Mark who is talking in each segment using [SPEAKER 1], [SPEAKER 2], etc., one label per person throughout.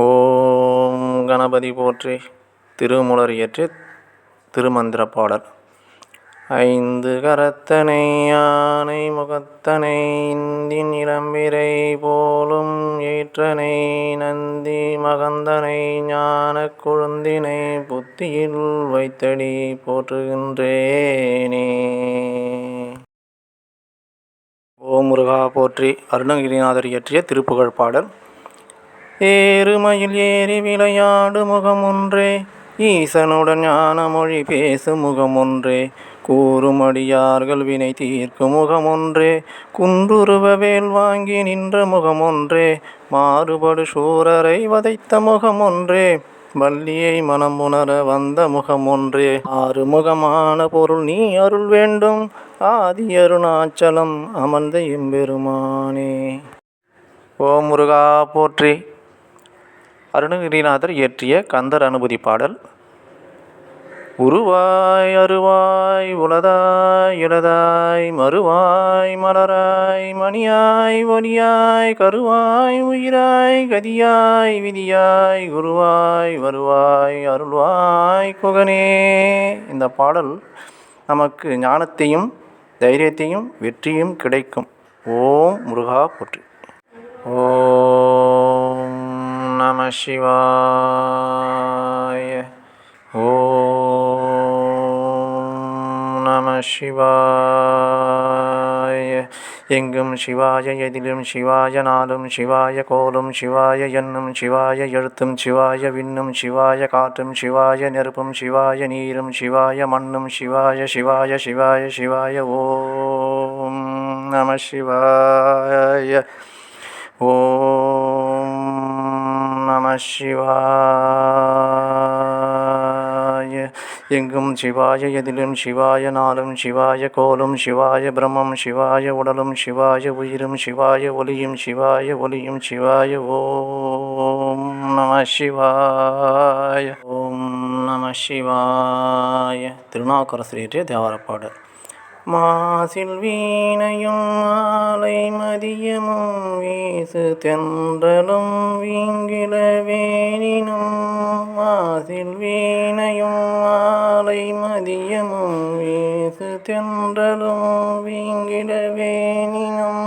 [SPEAKER 1] ஓம் கணபதி போற்றி. திருமூலர் இயற்றிய திருமந்திர பாடல். ஐந்து கரத்தனை யானை முகத்தனை இந்தின் இளம்பிறை போலும் ஏற்றனை நந்தி மகந்தனை ஞானக் கொழுந்தினை புத்தியில் வைத்தடி போற்றுகின்றேனே. ஓம் முருகா போற்றி. அருணகிரிநாதர் இயற்றிய திருப்புகழ் பாடல். ஏறுமயில் ஏறி விளையாடு முகம் ஒன்றே, ஈசனுடன் ஞான மொழி பேசு முகம் ஒன்றே, கூறுமடியார்கள் வினை தீர்க்கும் முகம் ஒன்றே, குன்றுருவ வேல் வாங்கி நின்ற முகம் ஒன்றே, மாறுபடு சூரரை வதைத்த முகம் ஒன்றே, வள்ளியை மனம் உணர வந்த முகம் ஒன்றே, ஆறுமுகமான பொருள் நீ அருள் வேண்டும், ஆதி அருணாச்சலம் அமர்ந்த எம்பெருமானே. ஓம் முருகா போற்றி. அருணகிரிநாதர் இயற்றிய கந்தர் அனுபூதி பாடல். உருவாய் அருவாய் உளதாய் இளதாய் மறுவாய் மலராய் மணியாய் ஒலியாய் கருவாய் உயிராய் கதியாய் விதியாய் குருவாய் வருவாய் அருள்வாய் குகனே. இந்த பாடல் நமக்கு ஞானத்தையும் தைரியத்தையும் வெற்றியும் கிடைக்கும். ஓம் முருகா போற்றி. ஓம் நம சிவாய. ஓம் நம சிவாய. எங்கும் சிவாய எதிலும் சிவாய நாளும் சிவாய கோலும் சிவாய எண்ணும் சிவாய எழுத்தும் சிவாய விண்ணும் சிவாய காற்றும் சிவாய நெருப்பும் சிவாய நீரும் சிவாய மண்ணும் சிவாய சிவாய சிவாய சிவாய. ஓம் நம சிவாய. ஓம் நம சிவாய. எங்கும் சிவாய எதிலும் சிவாய நாளும் சிவாய கோலும் சிவாய பிரம்மம் சிவாய உடலும் சிவாய உயிரும் சிவாய ஒலியும் சிவாய ஒலியும் சிவாய. ஓம் நம சிவாய. ஓம் நம சிவாய. திருநாவுக்கரசர் இயற்றிய தேவார பாடல். மாசில் வீணையும் மாலை மதியமும் வீசு தென்றலும் வீங்கில வேணினும், மாசில் வீணையும் மாலை மதியமும் வீசு தென்றலும் வீங்கில வேணினும்,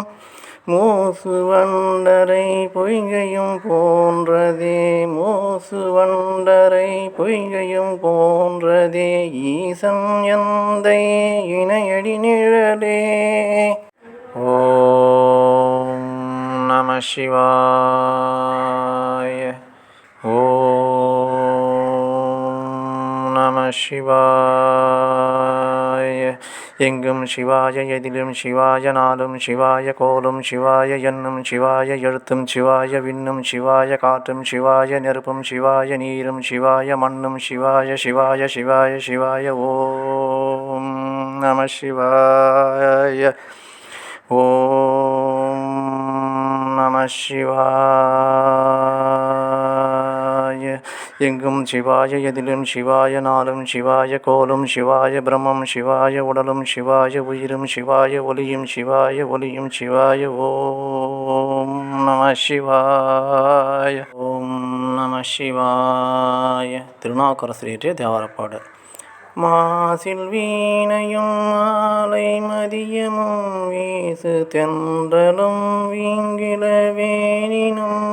[SPEAKER 1] மூசு வண்டரை பொய்கையும் போன்றதே, மூசு வண்டரை பொய்கையும் போன்றதே, ஈசன் எந்தை இணையடி நிழலே. ஓம் நம சிவாய. ஓம் நம சிவாய. எங்கும் சிவாய எதிலும் சிவாய நாளும் சிவாய கோலும் சிவாய எண்ணும் சிவாய எழுத்தும் சிவாய விண்ணும் சிவாய காற்றும் சிவாய நெருப்பும் சிவாய நீரும் சிவாய மண்ணும் சிவாய சிவாய சிவாய சிவாய. ஓம் நம சிவாய. ஓம் நம சிவாய. எங்கும் சிவாய எதிலும் சிவாய நாளும் சிவாய கோலும் சிவாய பிரம்மம் சிவாய உடலும் சிவாய உயிரும் சிவாய ஒலியும் சிவாய ஒலியும் சிவாய. ஓம் நம சிவாய. ஓம் நம சிவாய. திருநாவுக்கரசர் இயற்றிய தேவார பாடல். மாசில் வீணையும் மாலை மதியமும் வீசு தென்றலும் வீங்கில வேணினும்,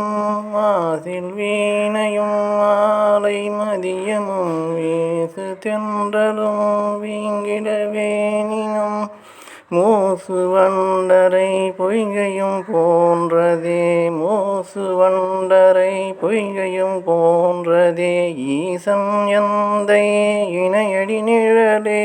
[SPEAKER 1] மாசில் வீணையும் மாலை மதியமும் வீசு தென்றலும் வீங்கில வேணினும், மூசு வண்டரை பொய்கையும் போன்றதே, மூசு வண்டரை பொய்கையும் போன்றதே, ஈசன் எந்தை இணையடி நிழலே.